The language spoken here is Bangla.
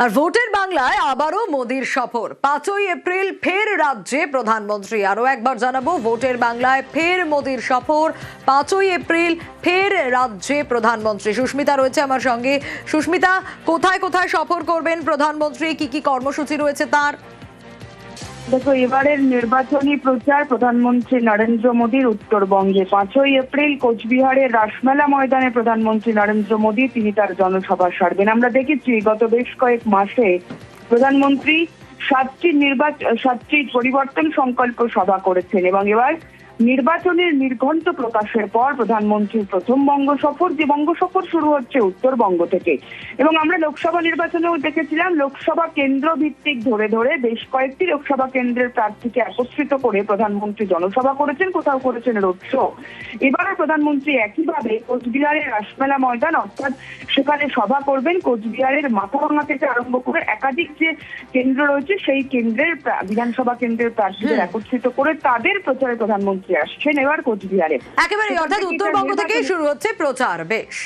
আর ভোটের বাংলায় আবারও মোদির সফর। 5ই এপ্রিল ফের রাজ্যে প্রধানমন্ত্রী। আরো একবার জানাবো, ভোটের বাংলায় ফের মোদির সফর। 5ই এপ্রিল ফের রাজ্যে প্রধানমন্ত্রী। সুস্মিতা রয়েছে আমার সঙ্গে। সুস্মিতা, কোথায় কোথায় সফর করবেন প্রধানমন্ত্রী, কি কি কর্মসূচি রয়েছে তার? দেখো, এবারের নির্বাচনী প্রচার প্রধানমন্ত্রী নরেন্দ্র মোদীর উত্তরবঙ্গে। 5ই এপ্রিল কোচবিহারের রাসমেলা ময়দানে প্রধানমন্ত্রী নরেন্দ্র মোদী তিনি তার জনসভা সারবেন। আমরা দেখেছি গত বেশ কয়েক মাসে প্রধানমন্ত্রী সাতটি পরিবর্তন সংকল্প সভা করেছেন এবং এবার নির্বাচনের নির্ঘণ্ট প্রকাশের পর প্রধানমন্ত্রীর প্রথম বঙ্গ সফর, যে বঙ্গ সফর শুরু হচ্ছে উত্তরবঙ্গ থেকে। এবং আমরা লোকসভা নির্বাচনেও দেখেছিলাম লোকসভা কেন্দ্র ভিত্তিক ধরে ধরে বেশ কয়েকটি লোকসভা কেন্দ্রের প্রার্থীকে একত্রিত করে প্রধানমন্ত্রী জনসভা করেছেন, কোথাও করেছেন রোড শো। এবারও প্রধানমন্ত্রী একইভাবে কোচবিহারের রাসমেলা ময়দান, অর্থাৎ সেখানে সভা করবেন। কোচবিহারের মাথাভাঙা থেকে আরম্ভ করে একাধিক যে কেন্দ্র রয়েছে সেই কেন্দ্রের বিধানসভা কেন্দ্রের প্রার্থীদের একত্রিত করে তাদের প্রচারে প্রধানমন্ত্রী আসছেন এবার কোচবিহারে। একেবারে, অর্থাৎ উত্তরবঙ্গ থেকেই শুরু হচ্ছে প্রচার। বেশ।